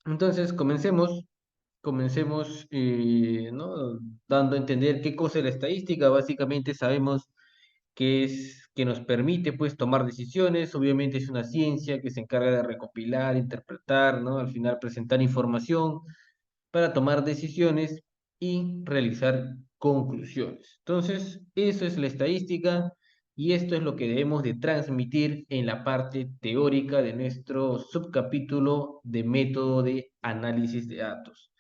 Entonces, comencemos, ¿no? Dando a entender qué cosa es la estadística. Básicamente sabemos que nos permite, pues, tomar decisiones. Obviamente es una ciencia que se encarga de recopilar, interpretar, ¿no? Al final presentar información para tomar decisiones y realizar conclusiones. Entonces, eso es la estadística y esto es lo que debemos de transmitir en la parte teórica de nuestro subcapítulo de método de análisis de datos.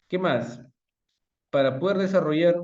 ¿Qué más? Para poder desarrollar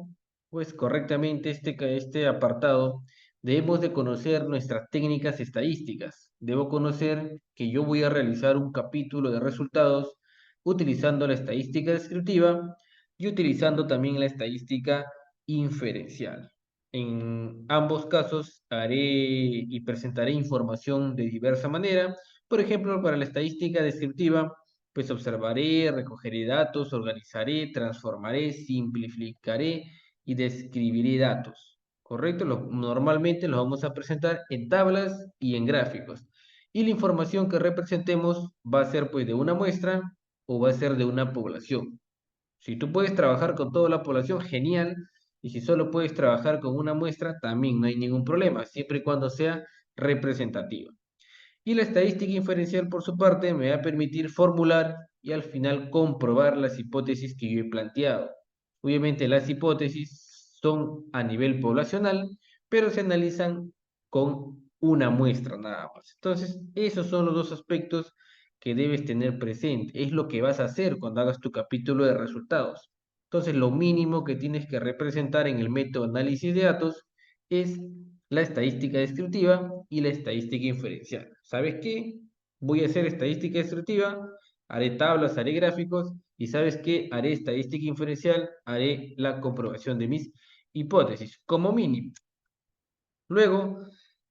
pues correctamente este apartado, debemos de conocer nuestras técnicas estadísticas. Debo conocer que yo voy a realizar un capítulo de resultados utilizando la estadística descriptiva y utilizando también la estadística inferencial. En ambos casos haré y presentaré información de diversa manera. Por ejemplo, para la estadística descriptiva, pues observaré, recogeré datos, organizaré, transformaré, simplificaré y describiré datos. ¿Correcto? Normalmente los vamos a presentar en tablas y en gráficos. Y la información que representemos va a ser pues de una muestra o va a ser de una población. Si tú puedes trabajar con toda la población, genial. Y si solo puedes trabajar con una muestra, también no hay ningún problema, siempre y cuando sea representativa. Y la estadística inferencial, por su parte, me va a permitir formular y al final comprobar las hipótesis que yo he planteado. Obviamente las hipótesis son a nivel poblacional, pero se analizan con una muestra nada más. Entonces, esos son los dos aspectos que debes tener presente. Es lo que vas a hacer cuando hagas tu capítulo de resultados. Entonces, lo mínimo que tienes que representar en el método de análisis de datos es la estadística descriptiva y la estadística inferencial. ¿Sabes qué? Voy a hacer estadística descriptiva, haré tablas, haré gráficos y ¿sabes qué? Haré estadística inferencial, haré la comprobación de mis hipótesis, como mínimo. Luego,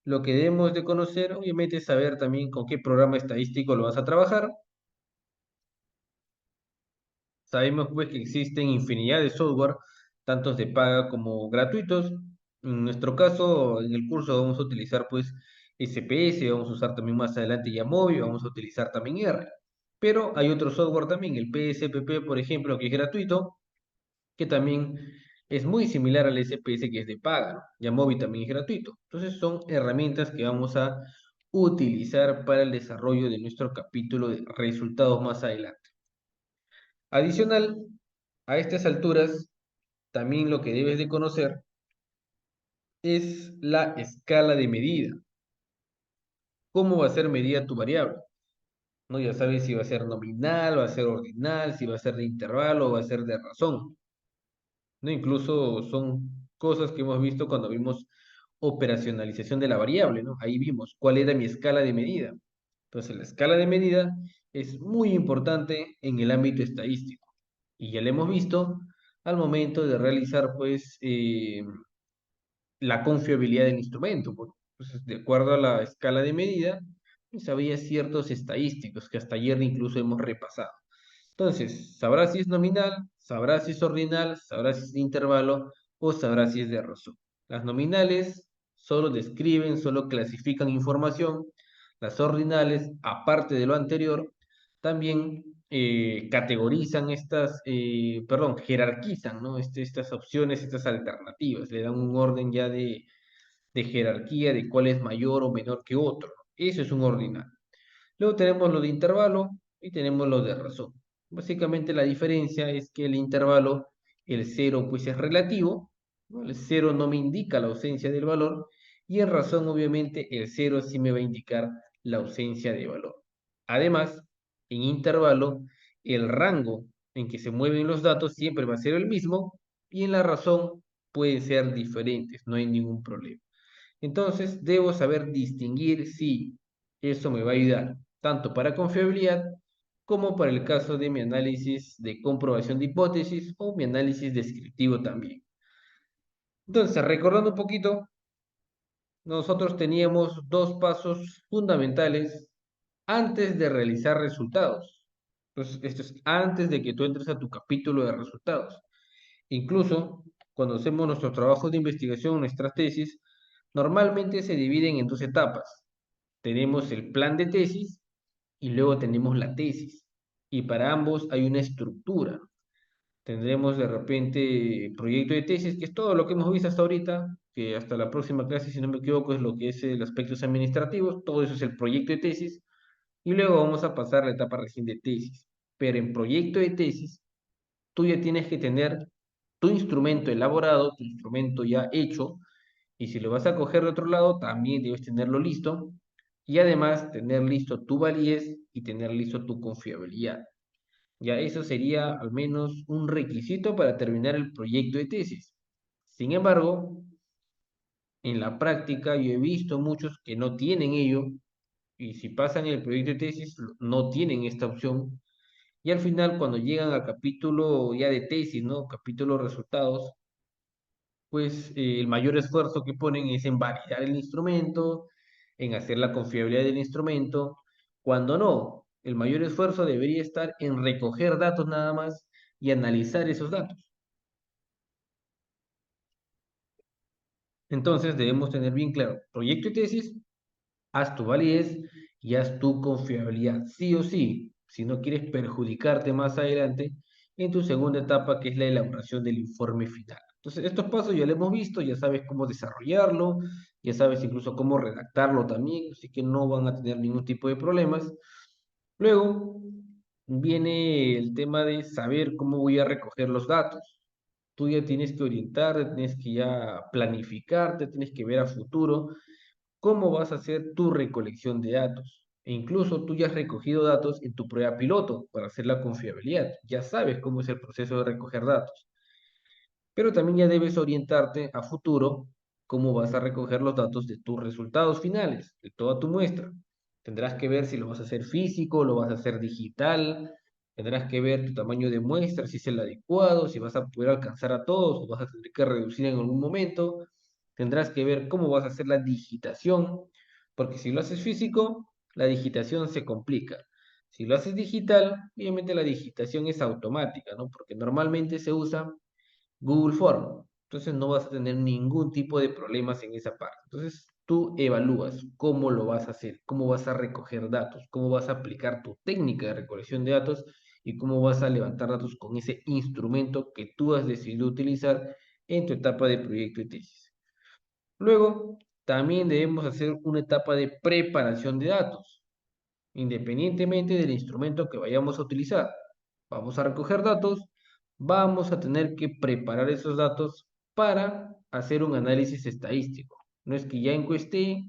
lo que debemos de conocer, obviamente, es saber también con qué programa estadístico lo vas a trabajar. Sabemos pues que existen infinidad de software, tantos de paga como gratuitos. En nuestro caso, en el curso vamos a utilizar pues SPS, vamos a usar también más adelante Yamovi, vamos a utilizar también R. Pero hay otro software también, el PSPP, por ejemplo, que es gratuito, que también es muy similar al SPS que es de paga, ¿no? Yamovi también es gratuito. Entonces son herramientas que vamos a utilizar para el desarrollo de nuestro capítulo de resultados más adelante. Adicional, a estas alturas, también lo que debes de conocer es la escala de medida. ¿Cómo va a ser medida tu variable? ¿No? Ya sabes si va a ser nominal, va a ser ordinal, si va a ser de intervalo o va a ser de razón. ¿No? Incluso son cosas que hemos visto cuando vimos operacionalización de la variable, ¿no? Ahí vimos cuál era mi escala de medida. Entonces, la escala de medida es muy importante en el ámbito estadístico. Y ya lo hemos visto al momento de realizar, pues, la confiabilidad del instrumento. Pues, de acuerdo a la escala de medida, pues había ciertos estadísticos que hasta ayer incluso hemos repasado. Entonces, sabrás si es nominal, sabrás si es ordinal, sabrás si es de intervalo o sabrás si es de razón. Las nominales solo describen, solo clasifican información. Las ordinales, aparte de lo anterior, también categorizan perdón, jerarquizan, ¿no? Estas opciones, estas alternativas, le dan un orden ya de jerarquía de cuál es mayor o menor que otro. Eso es un ordinal. Luego tenemos lo de intervalo y tenemos lo de razón. Básicamente la diferencia es que el intervalo, el cero pues es relativo, ¿no? El cero no me indica la ausencia del valor y en razón obviamente el cero sí me va a indicar la ausencia de valor. Además, en intervalo, el rango en que se mueven los datos siempre va a ser el mismo y en la razón pueden ser diferentes, no hay ningún problema. Entonces, debo saber distinguir si eso me va a ayudar tanto para confiabilidad como para el caso de mi análisis de comprobación de hipótesis o mi análisis descriptivo también. Entonces, recordando un poquito, nosotros teníamos dos pasos fundamentales antes de realizar resultados. Entonces, esto es antes de que tú entres a tu capítulo de resultados. Incluso cuando hacemos nuestros trabajos de investigación, nuestras tesis, normalmente se dividen en dos etapas. Tenemos el plan de tesis y luego tenemos la tesis. Y para ambos hay una estructura. Tendremos de repente proyecto de tesis, que es todo lo que hemos visto hasta ahorita, que hasta la próxima clase, si no me equivoco, es lo que es el aspectos administrativos. Todo eso es el proyecto de tesis. Y luego vamos a pasar a la etapa recién de tesis. Pero en proyecto de tesis, tú ya tienes que tener tu instrumento elaborado, tu instrumento ya hecho, y si lo vas a coger de otro lado, también debes tenerlo listo, y además tener listo tu validez y tener listo tu confiabilidad. Ya eso sería al menos un requisito para terminar el proyecto de tesis. Sin embargo, en la práctica yo he visto muchos que no tienen ello, y si pasan el proyecto de tesis, no tienen esta opción. Y al final, cuando llegan al capítulo ya de tesis, ¿no? Capítulo resultados, pues el mayor esfuerzo que ponen es en validar el instrumento, en hacer la confiabilidad del instrumento, cuando no, el mayor esfuerzo debería estar en recoger datos nada más y analizar esos datos. Entonces debemos tener bien claro, proyecto y tesis, haz tu validez y haz tu confiabilidad, sí o sí, si no quieres perjudicarte más adelante en tu segunda etapa, que es la elaboración del informe final. Entonces, estos pasos ya los hemos visto, ya sabes cómo desarrollarlo, ya sabes incluso cómo redactarlo también, así que no van a tener ningún tipo de problemas. Luego viene el tema de saber cómo voy a recoger los datos. Tú ya tienes que orientarte, tienes que ya planificarte, tienes que ver a futuro cómo vas a hacer tu recolección de datos. E incluso tú ya has recogido datos en tu prueba piloto para hacer la confiabilidad. Ya sabes cómo es el proceso de recoger datos. Pero también ya debes orientarte a futuro cómo vas a recoger los datos de tus resultados finales, de toda tu muestra. Tendrás que ver si lo vas a hacer físico, lo vas a hacer digital. Tendrás que ver tu tamaño de muestra, si es el adecuado, si vas a poder alcanzar a todos o vas a tener que reducir en algún momento. Tendrás que ver cómo vas a hacer la digitación, porque si lo haces físico, la digitación se complica. Si lo haces digital, obviamente la digitación es automática, ¿no? Porque normalmente se usa Google Form. Entonces no vas a tener ningún tipo de problemas en esa parte. Entonces tú evalúas cómo lo vas a hacer, cómo vas a recoger datos, cómo vas a aplicar tu técnica de recolección de datos y cómo vas a levantar datos con ese instrumento que tú has decidido utilizar en tu etapa de proyecto y tesis. Luego, también debemos hacer una etapa de preparación de datos, independientemente del instrumento que vayamos a utilizar. Vamos a recoger datos, vamos a tener que preparar esos datos para hacer un análisis estadístico. No es que ya encuesté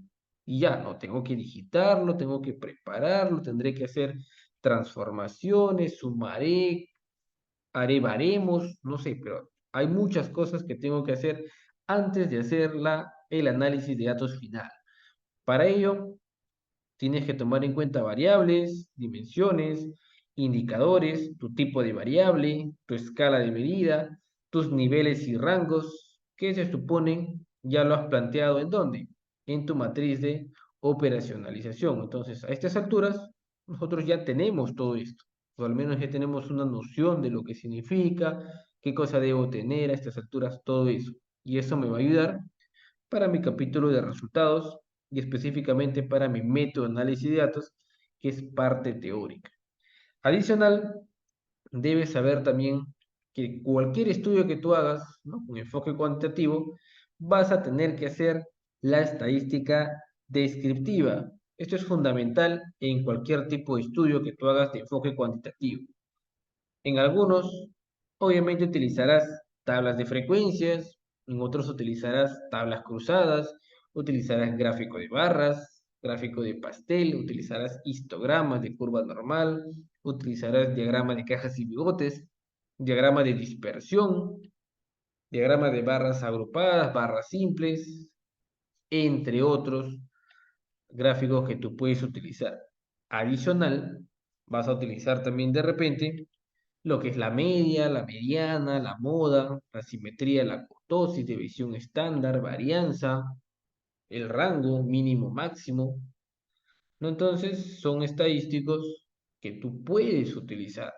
y ya, no, tengo que digitarlo, tengo que prepararlo, tendré que hacer transformaciones, sumaré, haré baremos, no sé, pero hay muchas cosas que tengo que hacer antes de hacer el análisis de datos final. Para ello, tienes que tomar en cuenta variables, dimensiones, indicadores, tu tipo de variable, tu escala de medida, tus niveles y rangos, que se suponen ya lo has planteado en dónde, en tu matriz de operacionalización. Entonces, a estas alturas, nosotros ya tenemos todo esto, o al menos ya tenemos una noción de lo que significa, qué cosa debo tener a estas alturas, todo eso. Y eso me va a ayudar para mi capítulo de resultados y específicamente para mi método de análisis de datos, que es parte teórica. Adicional, debes saber también que cualquier estudio que tú hagas, ¿no? Con enfoque cuantitativo, vas a tener que hacer la estadística descriptiva. Esto es fundamental en cualquier tipo de estudio que tú hagas de enfoque cuantitativo. En algunos, obviamente utilizarás tablas de frecuencias, en otros utilizarás tablas cruzadas, utilizarás gráfico de barras, gráfico de pastel, utilizarás histogramas de curva normal, utilizarás diagrama de cajas y bigotes, diagrama de dispersión, diagrama de barras agrupadas, barras simples, entre otros gráficos que tú puedes utilizar. Adicional, vas a utilizar también de repente lo que es la media, la mediana, la moda, la simetría, la kurtosis, división estándar, varianza, el rango mínimo máximo, ¿no? Entonces son estadísticos que tú puedes utilizar,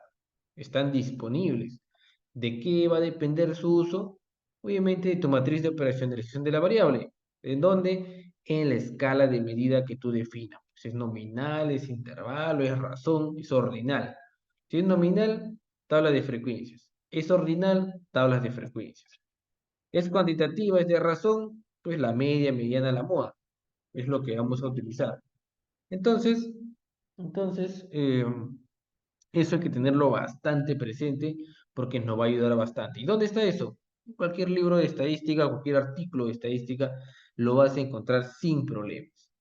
están disponibles. ¿De qué va a depender su uso? Obviamente de tu matriz de operacionalización de la variable. ¿En dónde? En la escala de medida que tú definas. Si es nominal, es intervalo, es razón, es ordinal. Si es nominal, tabla de frecuencias. Es ordinal, tablas de frecuencias. Es cuantitativa, es de razón, pues la media, mediana, la moda. Es lo que vamos a utilizar. Entonces, entonces, eso hay que tenerlo bastante presente porque nos va a ayudar bastante. ¿Y dónde está eso? En cualquier libro de estadística, cualquier artículo de estadística, lo vas a encontrar sin problemas.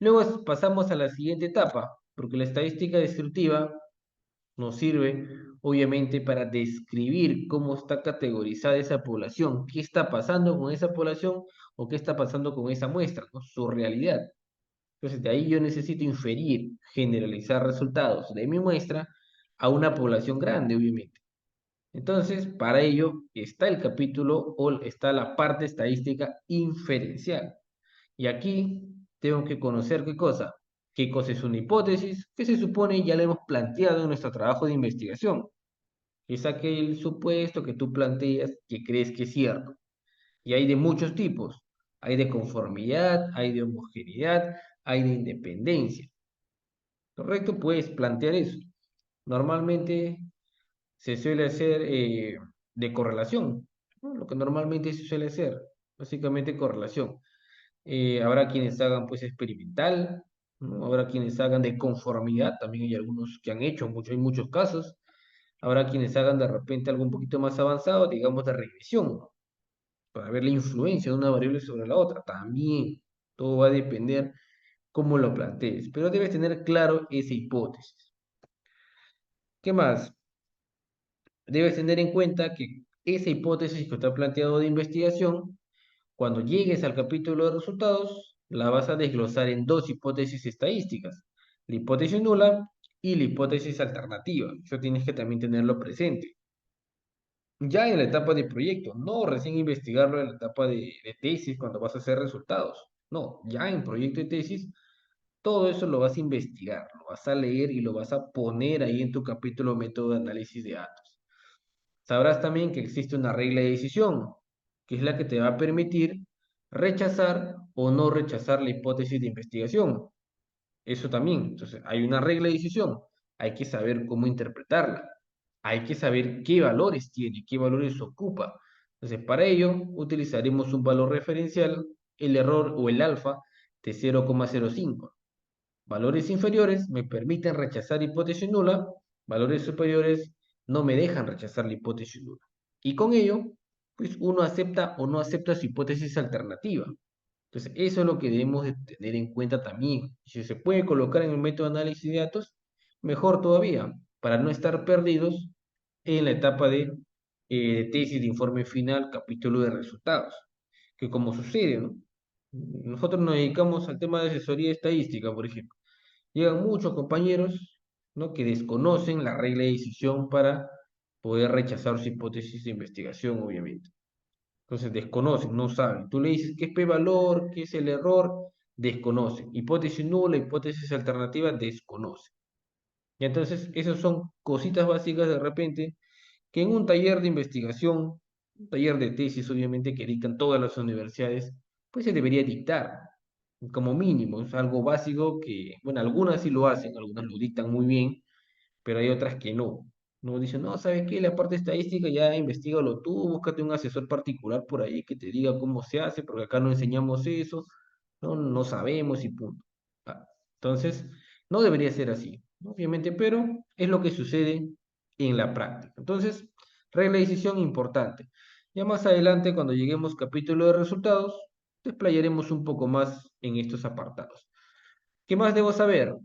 Luego pasamos a la siguiente etapa, porque la estadística descriptiva nos sirve, obviamente, para describir cómo está categorizada esa población, qué está pasando con esa población o qué está pasando con esa muestra, ¿no? Su realidad. Entonces, de ahí yo necesito inferir, generalizar resultados de mi muestra a una población grande, obviamente. Entonces, para ello está el capítulo o está la parte estadística inferencial. Y aquí tengo que conocer qué cosa es una hipótesis, que se supone ya lo hemos planteado en nuestro trabajo de investigación. Es aquel supuesto que tú planteas que crees que es cierto. Y hay de muchos tipos. Hay de conformidad, hay de homogeneidad, hay de independencia. ¿Correcto? Puedes plantear eso. Normalmente se suele hacer de correlación, ¿no? Lo que normalmente se suele hacer, básicamente correlación. Habrá quienes hagan pues experimental, ¿no? Habrá quienes hagan de conformidad, también hay algunos que han hecho, hay muchos casos. Habrá quienes hagan de repente algo un poquito más avanzado, digamos de regresión, ¿no? Para ver la influencia de una variable sobre la otra. También todo va a depender cómo lo plantees, pero debes tener claro esa hipótesis. ¿Qué más? Debes tener en cuenta que esa hipótesis que está planteado de investigación, cuando llegues al capítulo de resultados, la vas a desglosar en dos hipótesis estadísticas, la hipótesis nula y la hipótesis alternativa. Eso tienes que también tenerlo presente. Ya en la etapa de proyecto, no recién investigarlo en la etapa de tesis cuando vas a hacer resultados. No, ya en proyecto de tesis, todo eso lo vas a investigar, lo vas a leer y lo vas a poner ahí en tu capítulo método de análisis de datos. Sabrás también que existe una regla de decisión, que es la que te va a permitir rechazar o no rechazar la hipótesis de investigación. Eso también. Entonces, hay una regla de decisión. Hay que saber cómo interpretarla. Hay que saber qué valores tiene, qué valores ocupa. Entonces, para ello, utilizaremos un valor referencial, el error o el alfa de 0,05. Valores inferiores me permiten rechazar hipótesis nula, valores superiores no me dejan rechazar la hipótesis nula. Y con ello, pues uno acepta o no acepta su hipótesis alternativa. Entonces, eso es lo que debemos de tener en cuenta también. Si se puede colocar en el método de análisis de datos, mejor todavía, para no estar perdidos en la etapa de tesis de informe final, capítulo de resultados. Que como sucede, ¿no? Nosotros nos dedicamos al tema de asesoría estadística, por ejemplo. Llegan muchos compañeros, ¿no? Que desconocen la regla de decisión para poder rechazar su hipótesis de investigación, obviamente. Entonces desconocen, no saben. Tú le dices qué es p-valor, qué es el error, desconocen. Hipótesis nula, hipótesis alternativa, desconocen. Y entonces esas son cositas básicas de repente que en un taller de investigación, un taller de tesis obviamente que dictan todas las universidades, pues se debería dictar como mínimo. Es algo básico que, bueno, algunas sí lo hacen, algunas lo dictan muy bien, pero hay otras que no. No dicen, no, ¿sabes qué? La parte estadística ya investigalo tú, búscate un asesor particular por ahí que te diga cómo se hace, porque acá no enseñamos eso, no sabemos y punto. Ah, entonces, no debería ser así, ¿no? Obviamente, pero es lo que sucede en la práctica. Entonces, regla de decisión importante. Ya más adelante, cuando lleguemos capítulo de resultados, desplayaremos un poco más en estos apartados. ¿Qué más debo saber?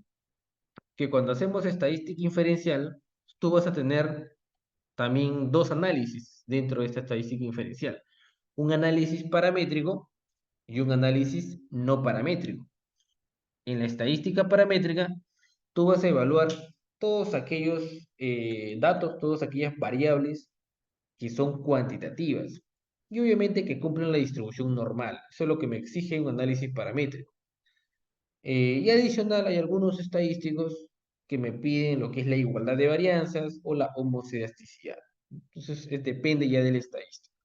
Que cuando hacemos estadística inferencial, tú vas a tener también dos análisis dentro de esta estadística inferencial. Un análisis paramétrico y un análisis no paramétrico. En la estadística paramétrica, tú vas a evaluar todos aquellos datos, todas aquellas variables que son cuantitativas y obviamente que cumplen la distribución normal. Eso es lo que me exige un análisis paramétrico. Y adicional, hay algunos estadísticos que me piden lo que es la igualdad de varianzas o la homoscedasticidad. Entonces, depende ya del estadístico.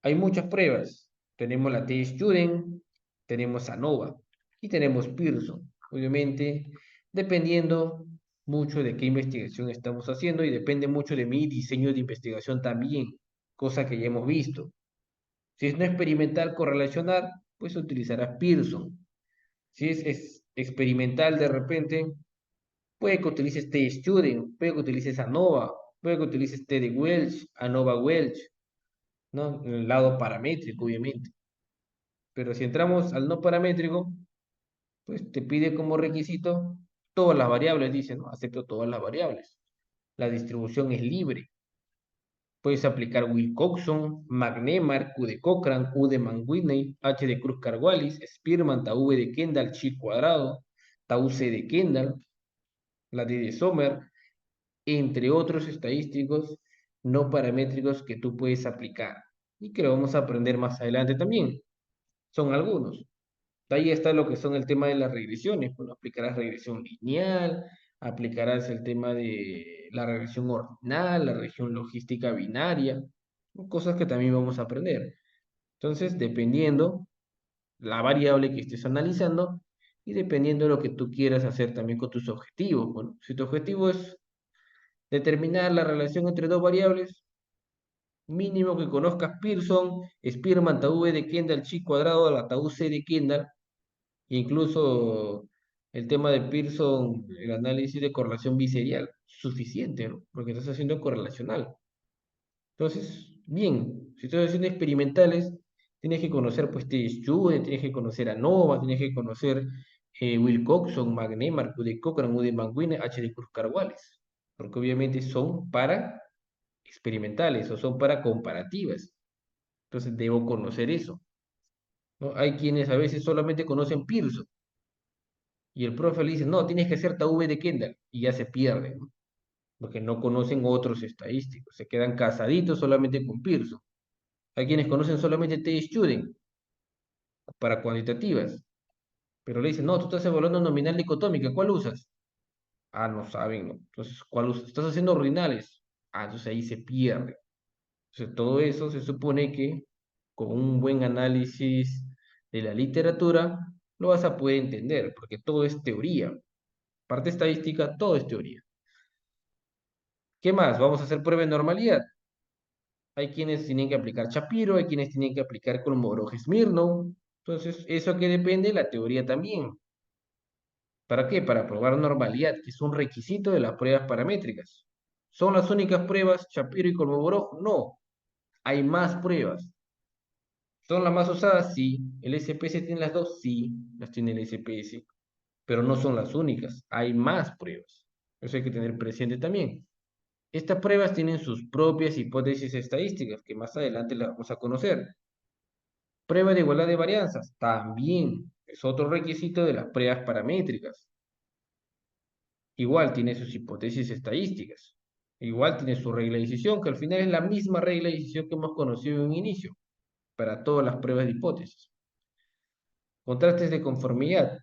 Hay muchas pruebas. Tenemos la T-Student, tenemos ANOVA y tenemos Pearson. Obviamente, dependiendo mucho de qué investigación estamos haciendo y depende mucho de mi diseño de investigación también, cosa que ya hemos visto. Si es no experimental correlacionar, pues utilizarás Pearson. Si es experimental de repente, puede que utilices T-Student, puede que utilices ANOVA, puede que utilices T de Welch, ANOVA-Welch, ¿no? En el lado paramétrico, obviamente. Pero si entramos al no paramétrico, pues te pide como requisito todas las variables, dice, ¿no? Acepto todas las variables. La distribución es libre. Puedes aplicar Wilcoxon, McNemar, Q de Cochran, U de Mann-Whitney, H de Cruz-Carwallis, Spearman, Tau V de Kendall, Chi cuadrado, Tau C de Kendall, la D de Sommer, entre otros estadísticos no paramétricos que tú puedes aplicar y que lo vamos a aprender más adelante también. Son algunos. De ahí está lo que son el tema de las regresiones. Bueno, aplicarás regresión lineal, aplicarás el tema de la regresión ordinal, la regresión logística binaria, cosas que también vamos a aprender. Entonces, dependiendo la variable que estés analizando y dependiendo de lo que tú quieras hacer también con tus objetivos. Bueno, si tu objetivo es determinar la relación entre dos variables, mínimo que conozcas Pearson, Spearman, Tau V de Kendall, chi cuadrado, la Tau C de Kendall. Incluso el tema de Pearson, el análisis de correlación biserial, suficiente, ¿no? Porque estás haciendo correlacional. Entonces, bien, si estás haciendo experimentales, tienes que conocer pues T-Student, tienes que conocer ANOVA, tienes que conocer Wilcoxon, McNemar, U de Cochran, U de Manguine, H de Cruz-Carwales, porque obviamente son para experimentales o son para comparativas. Entonces, debo conocer eso, ¿no? Hay quienes a veces solamente conocen Pearson y el profe le dice, no, tienes que hacer V de Kendall, y ya se pierden, ¿no? Porque no conocen otros estadísticos, se quedan casaditos solamente con Pearson. Hay quienes conocen solamente T-Student para cuantitativas, pero le dicen, no, tú estás evaluando nominal dicotómica, ¿cuál usas? Ah, no saben, ¿no? Entonces, ¿cuál usas? Estás haciendo ordinales. Ah, entonces ahí se pierde. Entonces, todo eso se supone que con un buen análisis de la literatura lo vas a poder entender, porque todo es teoría. Parte estadística, todo es teoría. ¿Qué más? Vamos a hacer prueba de normalidad. Hay quienes tienen que aplicar Shapiro, hay quienes tienen que aplicar Kolmogorov-Smirnov. Entonces, eso que depende de la teoría también. ¿Para qué? Para probar normalidad, que es un requisito de las pruebas paramétricas. ¿Son las únicas pruebas, Shapiro y Kolmogorov? No, hay más pruebas. ¿Son las más usadas? Sí. ¿El SPS tiene las dos? Sí, las tiene el SPS. Pero no son las únicas, hay más pruebas. Eso hay que tener presente también. Estas pruebas tienen sus propias hipótesis estadísticas, que más adelante las vamos a conocer. Prueba de igualdad de varianzas, también es otro requisito de las pruebas paramétricas. Igual tiene sus hipótesis estadísticas. Igual tiene su regla de decisión, que al final es la misma regla de decisión que hemos conocido en un inicio, para todas las pruebas de hipótesis. Contrastes de conformidad,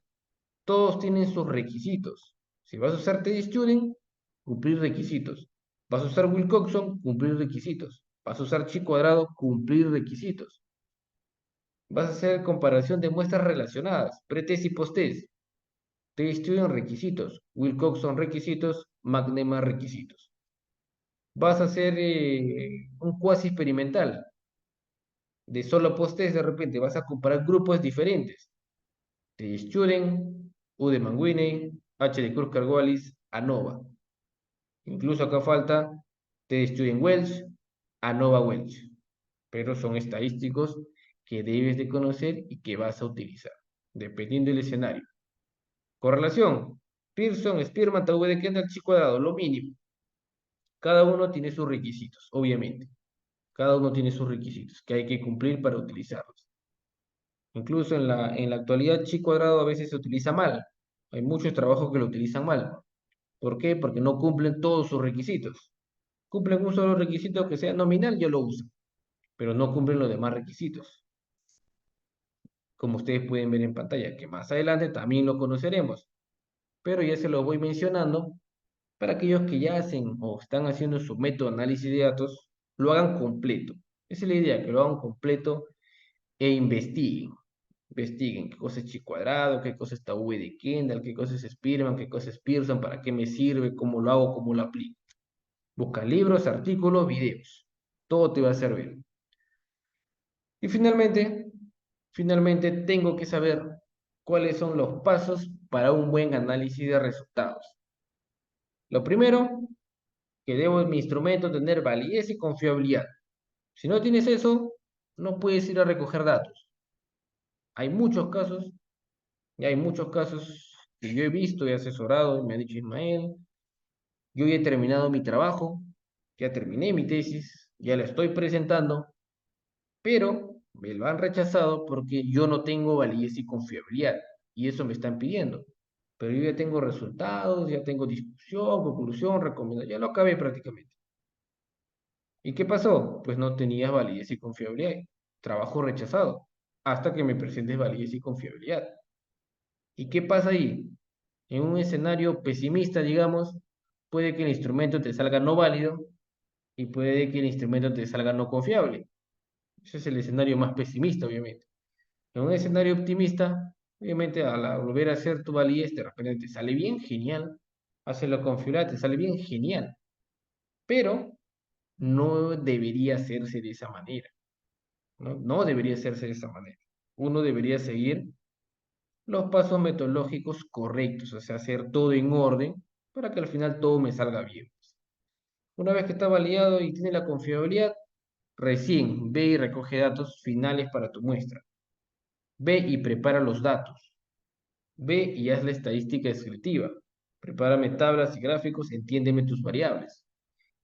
todos tienen sus requisitos. Si vas a usar T-Student, cumplir requisitos. Vas a usar Wilcoxon, cumplir requisitos. Vas a usar chi cuadrado, cumplir requisitos. Vas a hacer comparación de muestras relacionadas, pretest y posttest. T-Student requisitos, Wilcoxon requisitos, McNemar requisitos. Vas a hacer un cuasi experimental de solo posttest de repente. Vas a comparar grupos diferentes. T-Student, U de Manguine, H de Cruz-Carwallis, ANOVA. Incluso acá falta T-Student Welch, ANOVA Welch. Pero son estadísticos que debes de conocer y que vas a utilizar, dependiendo del escenario. Correlación. Pearson, Spearman, Tau de Kendall, chi cuadrado, lo mínimo. Cada uno tiene sus requisitos, obviamente. Cada uno tiene sus requisitos que hay que cumplir para utilizarlos. Incluso en la actualidad, chi cuadrado a veces se utiliza mal. Hay muchos trabajos que lo utilizan mal. ¿Por qué? Porque no cumplen todos sus requisitos. Cumplen un solo requisito que sea nominal, yo lo uso, pero no cumplen los demás requisitos, como ustedes pueden ver en pantalla, que más adelante también lo conoceremos, pero ya se lo voy mencionando para aquellos que ya hacen o están haciendo su método de análisis de datos, lo hagan completo. Esa es la idea, que lo hagan completo e investiguen. investiguen qué cosa es chi cuadrado, qué cosa es V de Kendall, qué cosa es Spearman, qué cosa es Pearson, para qué me sirve, cómo lo hago, cómo lo aplico. Busca libros, artículos, videos. Todo te va a servir. Y finalmente tengo que saber cuáles son los pasos para un buen análisis de resultados. Lo primero, que debo en mi instrumento tener validez y confiabilidad. Si no tienes eso, no puedes ir a recoger datos. Hay muchos casos, y hay muchos casos que yo he visto y asesorado, y me ha dicho Ismael, yo ya he terminado mi trabajo, ya terminé mi tesis, ya la estoy presentando, pero me lo han rechazado porque yo no tengo validez y confiabilidad, y eso me están pidiendo. Pero yo ya tengo resultados, ya tengo discusión, conclusión, recomendación, ya lo acabé prácticamente. ¿Y qué pasó? Pues no tenías validez y confiabilidad. Trabajo rechazado, hasta que me presentes validez y confiabilidad. ¿Y qué pasa ahí? En un escenario pesimista, digamos, puede que el instrumento te salga no válido y puede que el instrumento te salga no confiable. Ese es el escenario más pesimista, obviamente. En un escenario optimista, obviamente, al volver a hacer tu validez, de repente te sale bien, genial. Hacerlo con fiabilidad, te sale bien, genial. Pero no debería hacerse de esa manera. ¿No? No debería hacerse de esa manera. Uno debería seguir los pasos metodológicos correctos, o sea, hacer todo en orden para que al final todo me salga bien. Una vez que está validado y tiene la confiabilidad, recién ve y recoge datos finales para tu muestra. Ve y prepara los datos. Ve y haz la estadística descriptiva. Prepárame tablas y gráficos, entiéndeme tus variables.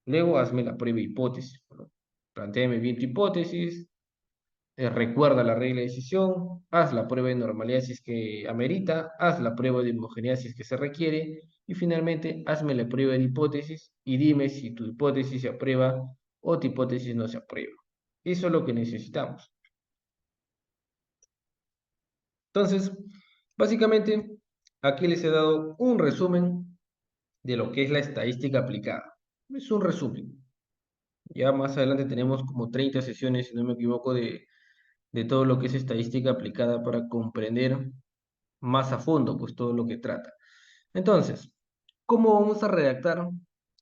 Luego hazme la prueba de hipótesis. ¿No? Plantéame bien tu hipótesis, recuerda la regla de decisión, haz la prueba de normalidad si es que amerita, haz la prueba de homogeneidad si es que se requiere, y finalmente hazme la prueba de hipótesis y dime si tu hipótesis se aprueba o tu hipótesis no se aprueba. Eso es lo que necesitamos. Entonces, básicamente, aquí les he dado un resumen de lo que es la estadística aplicada. Es un resumen. Ya más adelante tenemos como 30 sesiones, si no me equivoco, de todo lo que es estadística aplicada para comprender más a fondo, pues todo lo que trata. Entonces, ¿cómo vamos a redactar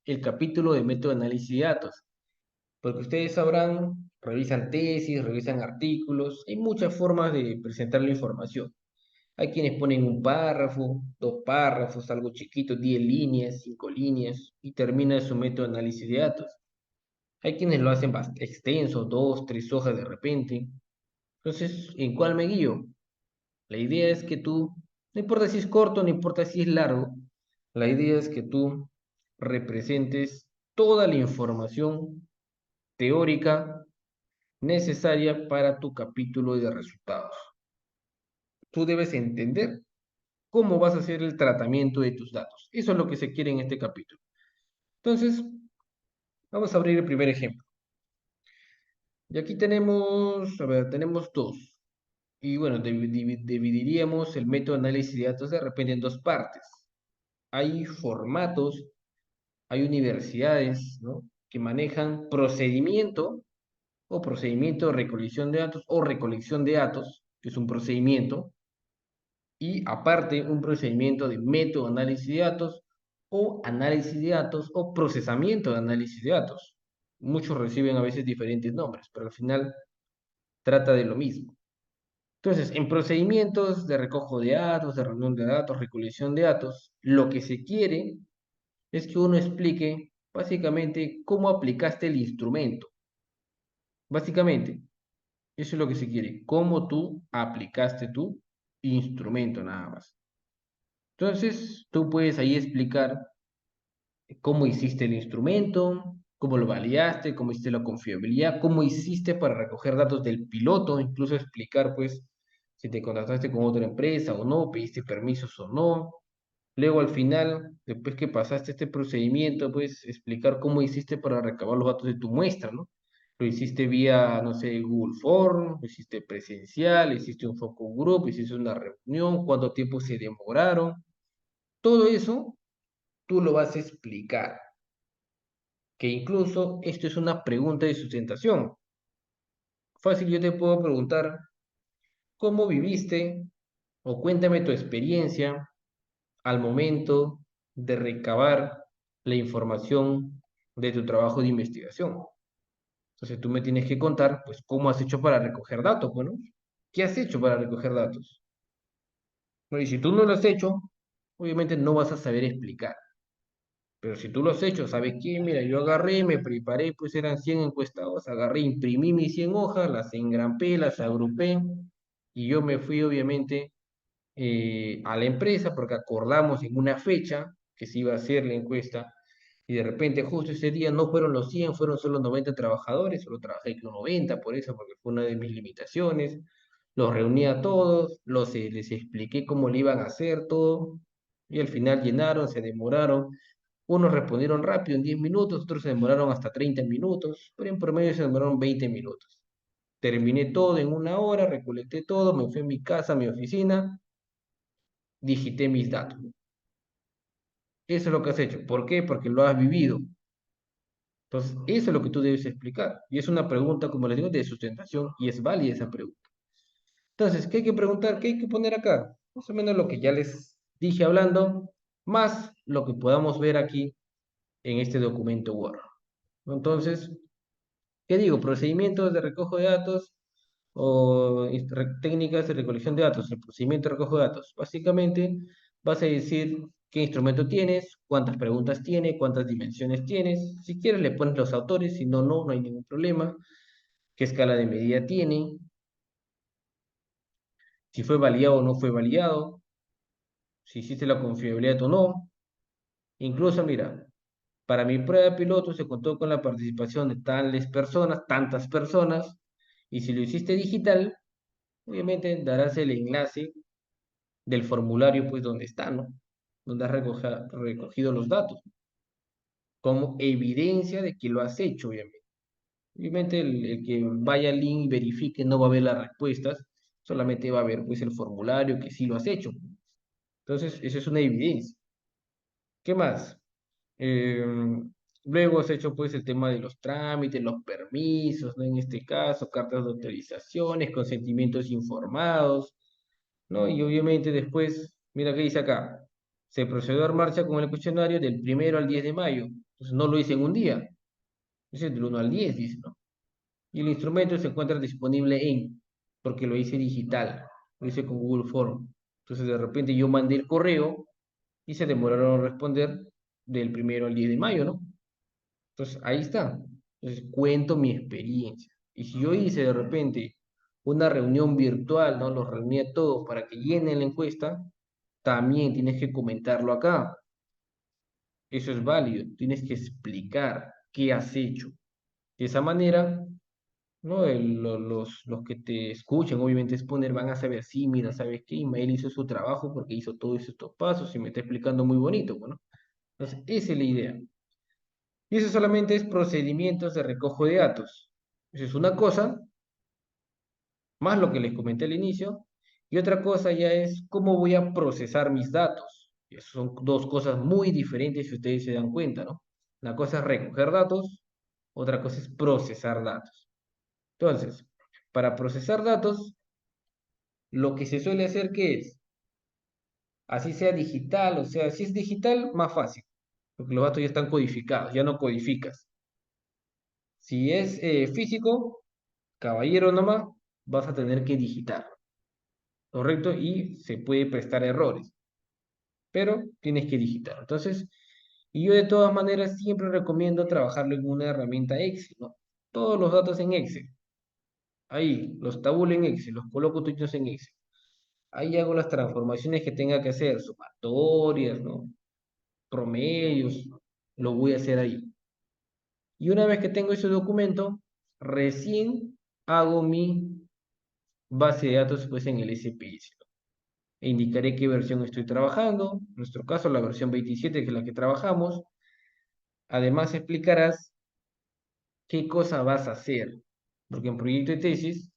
el capítulo de método de análisis de datos? Porque ustedes sabrán, revisan tesis, revisan artículos, hay muchas formas de presentar la información. Hay quienes ponen un párrafo, dos párrafos, algo chiquito, 10 líneas, 5 líneas, y termina su método de análisis de datos. Hay quienes lo hacen bastante extenso, dos, tres hojas de repente. Entonces, ¿en cuál me guío? La idea es que tú, no importa si es corto, no importa si es largo, la idea es que tú representes toda la información teórica necesaria para tu capítulo de resultados. Tú debes entender cómo vas a hacer el tratamiento de tus datos. Eso es lo que se quiere en este capítulo. Entonces, vamos a abrir el primer ejemplo. Y aquí tenemos, a ver, tenemos dos. Y bueno, dividiríamos el método de análisis de datos de repente en dos partes. Hay formatos, hay universidades, ¿no? que manejan procedimiento o procedimiento de recolección de datos o recolección de datos, que es un procedimiento, y aparte un procedimiento de método de análisis de datos o análisis de datos o procesamiento de análisis de datos. Muchos reciben a veces diferentes nombres, pero al final trata de lo mismo. Entonces, en procedimientos de recojo de datos, de reunión de datos, recolección de datos, lo que se quiere es que uno explique básicamente cómo aplicaste el instrumento. Básicamente, eso es lo que se quiere, cómo tú aplicaste tu instrumento nada más. Entonces, tú puedes ahí explicar cómo hiciste el instrumento, cómo lo validaste, cómo hiciste la confiabilidad, cómo hiciste para recoger datos del piloto, incluso explicar, pues, si te contrataste con otra empresa o no, pediste permisos o no. Luego, al final, después que pasaste este procedimiento, pues, explicar cómo hiciste para recabar los datos de tu muestra, ¿no? Lo hiciste vía, no sé, Google Form, lo hiciste presencial, hiciste un focus group, hiciste una reunión, cuánto tiempo se demoraron. Todo eso tú lo vas a explicar, que incluso esto es una pregunta de sustentación. Fácil, yo te puedo preguntar, cómo viviste o cuéntame tu experiencia al momento de recabar la información de tu trabajo de investigación. Entonces tú me tienes que contar, pues, cómo has hecho para recoger datos, bueno, ¿qué has hecho para recoger datos? Bueno, y si tú no lo has hecho, obviamente no vas a saber explicar. Pero si tú lo has hecho, ¿sabes qué? Mira, yo agarré, me preparé, pues eran 100 encuestados, agarré, imprimí mis 100 hojas, las engrampé, las agrupé y yo me fui, obviamente, a la empresa porque acordamos en una fecha que se iba a hacer la encuesta y de repente justo ese día no fueron los 100, fueron solo 90 trabajadores, solo trabajé con 90 por eso, porque fue una de mis limitaciones. Los reuní a todos, les expliqué cómo le iban a hacer todo y al final llenaron, se demoraron. Unos respondieron rápido en 10 minutos, otros se demoraron hasta 30 minutos, pero en promedio se demoraron 20 minutos. Terminé todo en una hora, recolecté todo, me fui a mi casa, a mi oficina, digité mis datos. Eso es lo que has hecho. ¿Por qué? Porque lo has vivido. Entonces, eso es lo que tú debes explicar. Y es una pregunta, como les digo, de sustentación y es válida esa pregunta. Entonces, ¿qué hay que preguntar? ¿Qué hay que poner acá? Más o menos lo que ya les dije hablando, más lo que podamos ver aquí en este documento Word. Entonces, ¿qué digo? Procedimientos de recojo de datos o técnicas de recolección de datos, el procedimiento de recojo de datos. Básicamente, vas a decir qué instrumento tienes, cuántas preguntas tiene, cuántas dimensiones tienes. Si quieres, le pones los autores, si no, no hay ningún problema. Qué escala de medida tiene, si fue validado o no fue validado, si hiciste la confiabilidad o no. Incluso, mira, para mi prueba de piloto se contó con la participación de tales personas, tantas personas, y si lo hiciste digital, obviamente darás el enlace del formulario, pues donde está, ¿no? Donde has recogido los datos, como evidencia de que lo has hecho, obviamente. Obviamente el que vaya al link y verifique no va a ver las respuestas, solamente va a ver pues el formulario que sí lo has hecho. Entonces, eso es una evidencia. ¿Qué más? Eh, Luego has hecho pues el tema de los trámites, los permisos, ¿no? En este caso, cartas de autorizaciones, consentimientos informados, ¿no? Y obviamente después, mira qué dice acá, se procedió a marcha con el cuestionario del 1 al 10 de mayo. Entonces no lo hice en un día, dice del 1 al 10, dice, ¿no? Y el instrumento se encuentra disponible porque lo hice digital, lo hice con Google Form. Entonces de repente yo mandé el correo y se demoraron en responder del 1 al 10 de mayo, ¿no? Entonces ahí está. Entonces cuento mi experiencia. Y si yo hice de repente una reunión virtual, ¿no? Los reuní a todos para que llenen la encuesta, también tienes que comentarlo acá. Eso es válido. Tienes que explicar qué has hecho. De esa manera, ¿no? Los que te escuchan, obviamente, exponer, van a saber, sí, mira, ¿sabes qué? Ismael hizo su trabajo porque hizo todos estos pasos y me está explicando muy bonito, bueno. Entonces, esa es la idea. Y eso solamente es procedimientos de recojo de datos. Eso es una cosa, más lo que les comenté al inicio, y otra cosa ya es cómo voy a procesar mis datos. Y eso son dos cosas muy diferentes si ustedes se dan cuenta, ¿no? Una cosa es recoger datos, otra cosa es procesar datos. Entonces, para procesar datos, lo que se suele hacer que es, así sea digital, o sea, si es digital, más fácil, porque los datos ya están codificados, ya no codificas. Si es físico, caballero nomás, vas a tener que digitar, ¿correcto? Y se puede prestar errores, pero tienes que digitar. Entonces, y yo de todas maneras siempre recomiendo trabajarlo en una herramienta Excel, ¿no? Todos los datos en Excel. Ahí, los tabulo en Excel, los coloco todos en Excel. Ahí hago las transformaciones que tenga que hacer, sumatorias, ¿no? Promedios, lo voy a hacer ahí. Y una vez que tengo ese documento, recién hago mi base de datos pues en el SPS, ¿no? E indicaré qué versión estoy trabajando, en nuestro caso la versión 27 que es la que trabajamos. Además explicarás qué cosa vas a hacer, porque en proyecto de tesis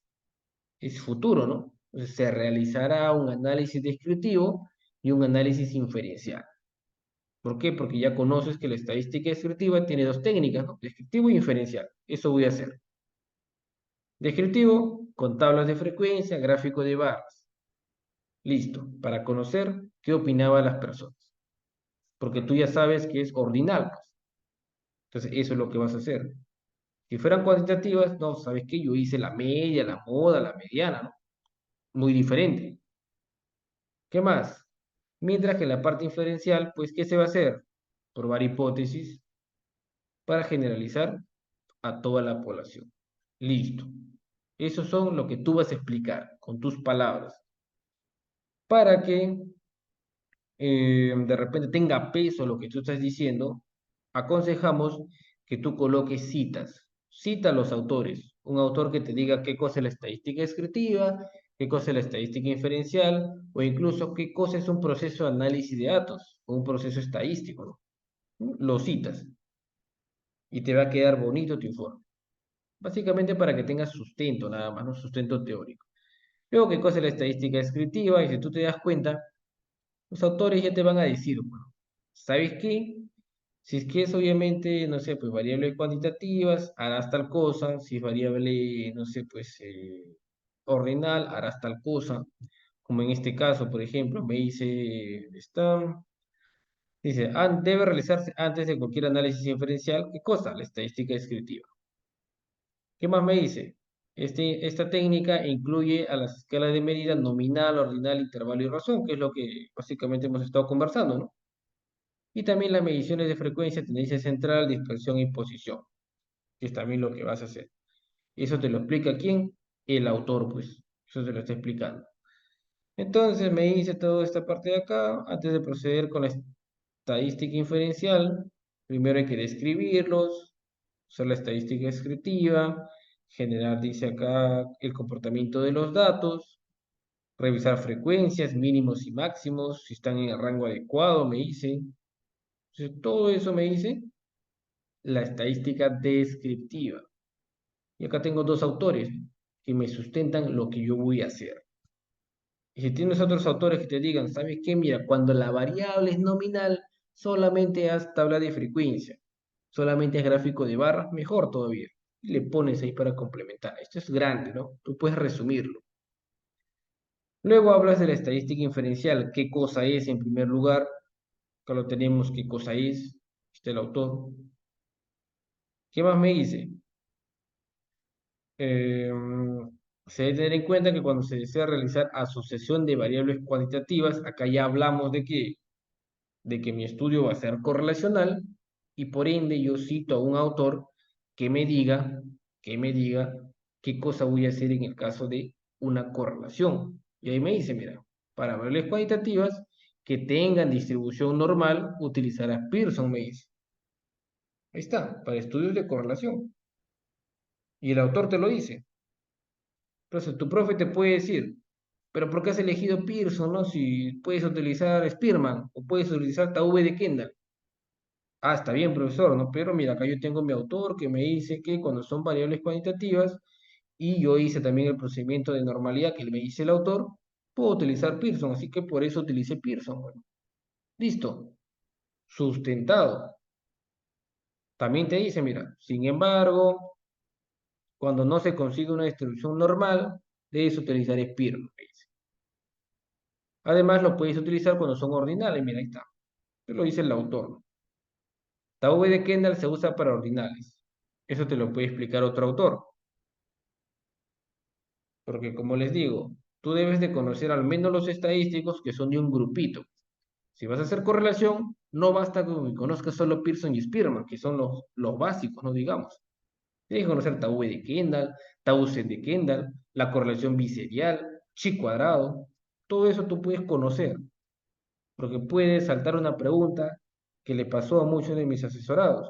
es futuro, ¿no? Entonces se realizará un análisis descriptivo y un análisis inferencial. ¿Por qué? Porque ya conoces que la estadística descriptiva tiene dos técnicas, ¿no? Descriptivo y inferencial. Eso voy a hacer. Descriptivo, con tablas de frecuencia, gráfico de barras. Listo, para conocer qué opinaban las personas. Porque tú ya sabes que es ordinal, pues. Entonces, eso es lo que vas a hacer. Si fueran cuantitativas, no, ¿sabes qué? Yo hice la media, la moda, la mediana, ¿no? Muy diferente. ¿Qué más? Mientras que en la parte inferencial, pues, ¿qué se va a hacer? Probar hipótesis para generalizar a toda la población. Listo. Eso son lo que tú vas a explicar con tus palabras. Para que de repente tenga peso lo que tú estás diciendo, aconsejamos que tú coloques citas. Cita a los autores. Un autor que te diga qué cosa es la estadística descriptiva, qué cosa es la estadística inferencial, o incluso qué cosa es un proceso de análisis de datos, o un proceso estadístico, ¿no? Lo citas y te va a quedar bonito tu informe. Básicamente para que tengas sustento, nada más, ¿no? Sustento teórico. Luego, qué cosa es la estadística descriptiva, y si tú te das cuenta, los autores ya te van a decir, bueno, ¿sabes qué? Si es que es obviamente, no sé, pues variables cuantitativas, harás tal cosa. Si es variable, no sé, pues ordinal, harás tal cosa. Como en este caso, por ejemplo, me dice, dice, debe realizarse antes de cualquier análisis inferencial. ¿Qué cosa? La estadística descriptiva. ¿Qué más me dice? Esta técnica incluye a las escalas de medida nominal, ordinal, intervalo y razón, que es lo que básicamente hemos estado conversando, ¿no? Y también las mediciones de frecuencia, tendencia central, dispersión y posición, que es también lo que vas a hacer. Eso te lo explica quién, el autor, pues. Eso te lo está explicando. Entonces me dice toda esta parte de acá. Antes de proceder con la estadística inferencial, primero hay que describirlos, usar la estadística descriptiva, generar, dice acá, el comportamiento de los datos, revisar frecuencias, mínimos y máximos, si están en el rango adecuado, me dice. Entonces, todo eso me dice la estadística descriptiva. Y acá tengo dos autores que me sustentan lo que yo voy a hacer. Y si tienes otros autores que te digan, ¿sabes qué? Mira, cuando la variable es nominal, solamente haz tabla de frecuencia, solamente haz gráfico de barras, mejor todavía. Y le pones ahí para complementar. Esto es grande, ¿no? Tú puedes resumirlo. Luego hablas de la estadística inferencial. ¿Qué cosa es en primer lugar? Acá lo tenemos, ¿qué cosa es? Este es el autor. ¿Qué más me dice? Eh, Se debe tener en cuenta que cuando se desea realizar asociación de variables cuantitativas, acá ya hablamos de que mi estudio va a ser correlacional y por ende yo cito a un autor que me diga, que me diga qué cosa voy a hacer en el caso de una correlación. Y ahí me dice, mira, para variables cuantitativas que tengan distribución normal, utilizarás Pearson, me dice. Ahí está, para estudios de correlación. Y el autor te lo dice. Entonces, tu profe te puede decir, pero ¿por qué has elegido Pearson, no? Si puedes utilizar Spearman o puedes utilizar Taube de Kendall. Ah, está bien, profesor, ¿no? Pero mira, acá yo tengo mi autor que me dice que cuando son variables cuantitativas y yo hice también el procedimiento de normalidad que me dice el autor, puedo utilizar Pearson, así que por eso utilicé Pearson. Bueno, listo, sustentado. También te dice, mira, sin embargo, cuando no se consigue una distribución normal, debes utilizar Spearman, me dice. Además, lo puedes utilizar cuando son ordinales. Mira, ahí está. Eso lo dice el autor, ¿no? Taube de Kendall se usa para ordinales. Eso te lo puede explicar otro autor. Porque como les digo, tú debes de conocer al menos los estadísticos que son de un grupito. Si vas a hacer correlación, no basta con que conozcas solo Pearson y Spearman, que son los básicos, no digamos. Tienes que conocer Taube de Kendall, Taussig de Kendall, la correlación biserial, chi cuadrado. Todo eso tú puedes conocer. Porque puede saltar una pregunta que le pasó a muchos de mis asesorados.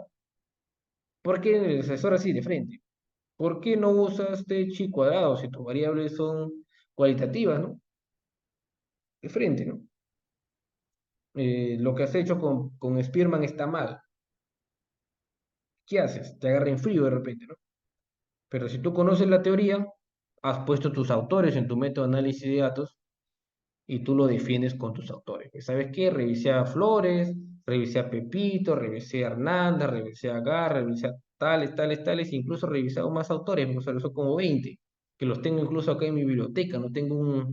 ¿Por qué el asesor así de frente? ¿Por qué no usas chi cuadrado si tus variables son cualitativas, ¿no? De frente, ¿no? Lo que has hecho con Spearman está mal. ¿Qué haces? Te agarra en frío de repente, ¿no? Pero si tú conoces la teoría, has puesto tus autores en tu método de análisis de datos y tú lo defiendes con tus autores. ¿Sabes qué? Revisé a Flores, revisé a Pepito, revisé a Hernández, revisé a Gar, revisé a tales, tales, tales, incluso revisé a más autores, me son como 20. que los tengo incluso acá en mi biblioteca, no tengo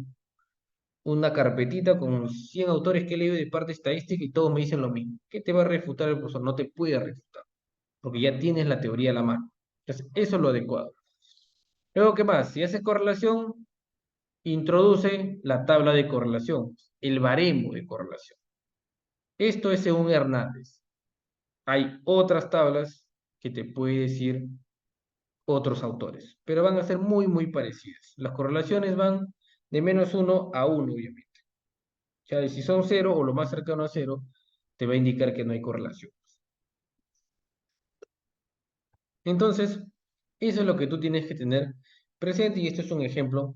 una carpetita con 100 autores que he leído de parte estadística y todos me dicen lo mismo. ¿Qué te va a refutar el profesor? No te puede refutar, porque ya tienes la teoría a la mano. Entonces, eso es lo adecuado. Luego, ¿qué más? Si haces correlación, introduce la tabla de correlación, el baremo de correlación. Esto es según Hernández. Hay otras tablas que te puede decir otros autores, pero van a ser muy, muy parecidas. Las correlaciones van de -1 a 1, obviamente. O sea, si son 0 o lo más cercano a 0, te va a indicar que no hay correlación. Entonces, eso es lo que tú tienes que tener presente y esto es un ejemplo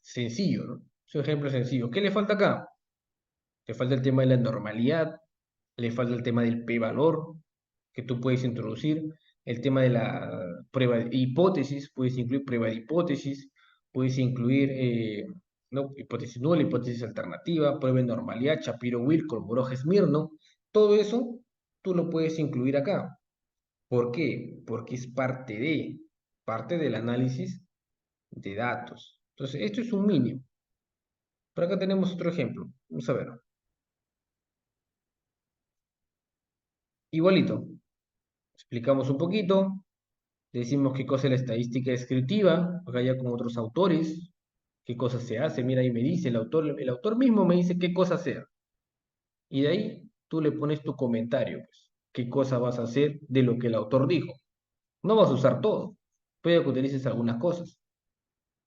sencillo, ¿no? Es un ejemplo sencillo. ¿Qué le falta acá? Le falta el tema de la normalidad, le falta el tema del p-valor que tú puedes introducir, el tema de la prueba de hipótesis, puedes incluir prueba de hipótesis, puedes incluir no, hipótesis nula, hipótesis alternativa, prueba de normalidad, Shapiro-Wilcox, Borges-Smirnov, todo eso tú lo puedes incluir acá. ¿Por qué? Porque es parte del análisis de datos. Entonces, esto es un mínimo. Por acá tenemos otro ejemplo. Vamos a ver. Igualito. Explicamos un poquito. Decimos qué cosa es la estadística descriptiva. Acá ya con otros autores. Qué cosas se hace. Mira, ahí me dice el autor mismo me dice qué cosa hacer. Y de ahí tú le pones tu comentario. Pues, qué cosa vas a hacer de lo que el autor dijo. No vas a usar todo. Puede que utilices algunas cosas.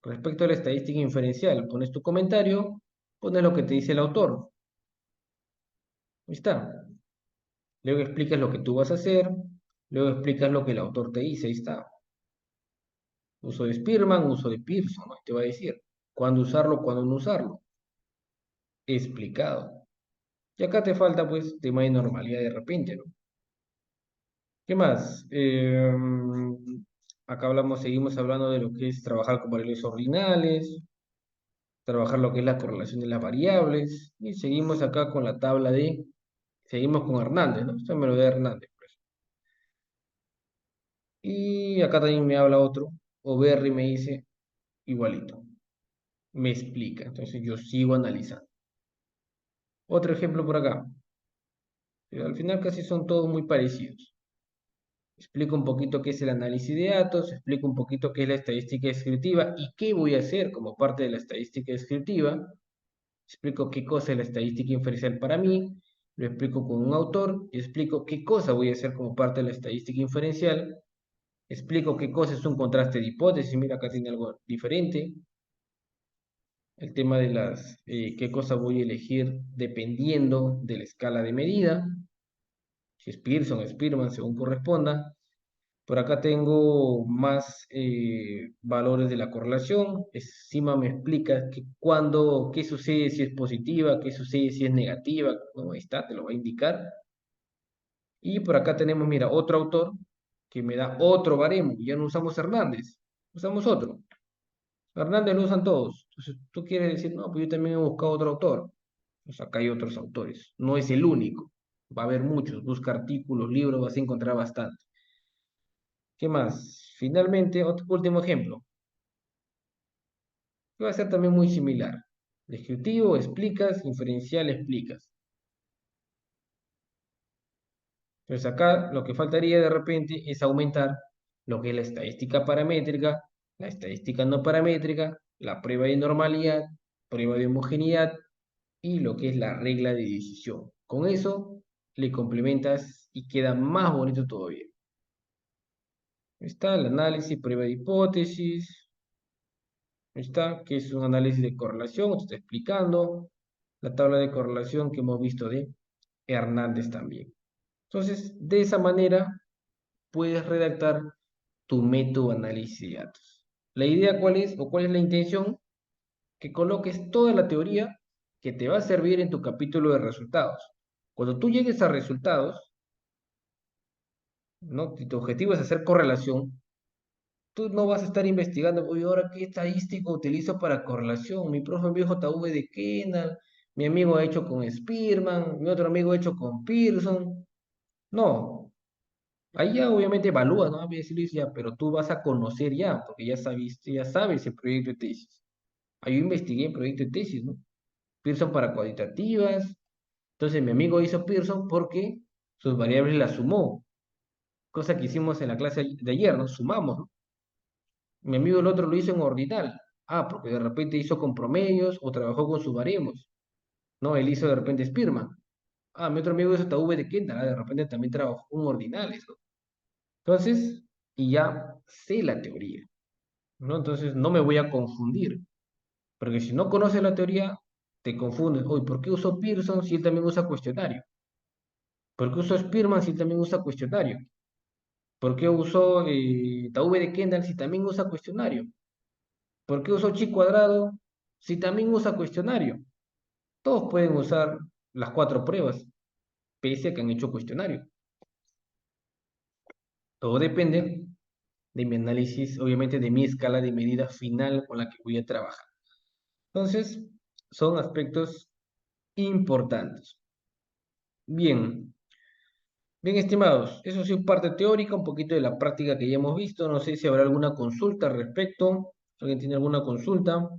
Respecto a la estadística inferencial, pones tu comentario, pones lo que te dice el autor. Ahí está. Luego explicas lo que tú vas a hacer, luego explicas lo que el autor te dice, ahí está. Uso de Spearman, uso de Pearson, ¿no? Te va a decir cuándo usarlo, cuándo no usarlo. Explicado. Y acá te falta, pues, tema de normalidad de repente, ¿no? ¿Qué más? Acá seguimos hablando de lo que es trabajar con variables ordinales, trabajar lo que es la correlación de las variables, y seguimos acá con la tabla seguimos con Hernández, ¿no? Esto me lo da Hernández, pues. Y acá también me habla otro, o Berry me dice igualito, me explica, entonces yo sigo analizando. Otro ejemplo por acá, pero al final casi son todos muy parecidos. Explico un poquito qué es el análisis de datos, explico un poquito qué es la estadística descriptiva y qué voy a hacer como parte de la estadística descriptiva. Explico qué cosa es la estadística inferencial para mí, lo explico con un autor y explico qué cosa voy a hacer como parte de la estadística inferencial. Explico qué cosa es un contraste de hipótesis, mira acá tiene algo diferente. El tema de qué cosa voy a elegir dependiendo de la escala de medida. Si es Pearson, Spearman, según corresponda. Por acá tengo más valores de la correlación. Encima me explica qué sucede si es positiva, qué sucede si es negativa. Bueno, ahí está, te lo va a indicar. Y por acá tenemos, mira, otro autor que me da otro baremo. Ya no usamos Hernández, usamos otro. Hernández lo usan todos. Entonces tú quieres decir, no, pues yo también he buscado otro autor. Pues acá hay otros autores. No es el único. Va a haber muchos. Busca artículos, libros, vas a encontrar bastante. ¿Qué más? Finalmente, otro último ejemplo, que va a ser también muy similar. Descriptivo, explicas, inferencial, explicas. Entonces acá lo que faltaría de repente es aumentar lo que es la estadística paramétrica, la estadística no paramétrica, la prueba de normalidad, prueba de homogeneidad y lo que es la regla de decisión. Con eso le complementas y queda más bonito todavía. Está el análisis, prueba de hipótesis, está, que es un análisis de correlación, te está explicando la tabla de correlación que hemos visto de Hernández también. Entonces, de esa manera puedes redactar tu método de análisis de datos. La idea cuál es o cuál es la intención, que coloques toda la teoría que te va a servir en tu capítulo de resultados. Cuando tú llegues a resultados, ¿no? Si tu objetivo es hacer correlación, tú no vas a estar investigando, oye, ahora qué estadístico utilizo para correlación. Mi profe vio JV de Kennard, mi amigo ha hecho con Spearman, mi otro amigo ha hecho con Pearson. No, Ahí ya obviamente evalúa, ¿no? Voy a decir, Luis, ya, pero tú vas a conocer ya, porque ya sabes el proyecto de tesis. Ahí yo investigué el proyecto de tesis, ¿no? Pearson para cuantitativas. Entonces mi amigo hizo Pearson porque sus variables las sumó, cosa que hicimos en la clase de ayer, ¿no? Sumamos, ¿no? Mi amigo el otro lo hizo en ordinal. Ah, porque de repente hizo con promedios o trabajó con sus baremos. No, él hizo de repente Spearman. Ah, mi otro amigo hizo V de Kendall. Ah, de repente también trabajó con ordinales, ¿no? Entonces, y ya sé la teoría, ¿no? Entonces no me voy a confundir. Porque si no conoces la teoría, te confundes. Oye, ¿por qué usó Pearson si él también usa cuestionario? ¿Por qué usó Spearman si él también usa cuestionario? ¿Por qué usó V de Kendall si también usa cuestionario? ¿Por qué usó chi cuadrado si también usa cuestionario? Todos pueden usar las cuatro pruebas, pese a que han hecho cuestionario. Todo depende de mi análisis, obviamente de mi escala de medida final con la que voy a trabajar. Entonces, son aspectos importantes. Bien, bien estimados, eso sí, parte teórica, un poquito de la práctica que ya hemos visto. No sé si habrá alguna consulta al respecto. ¿Alguien tiene alguna consulta?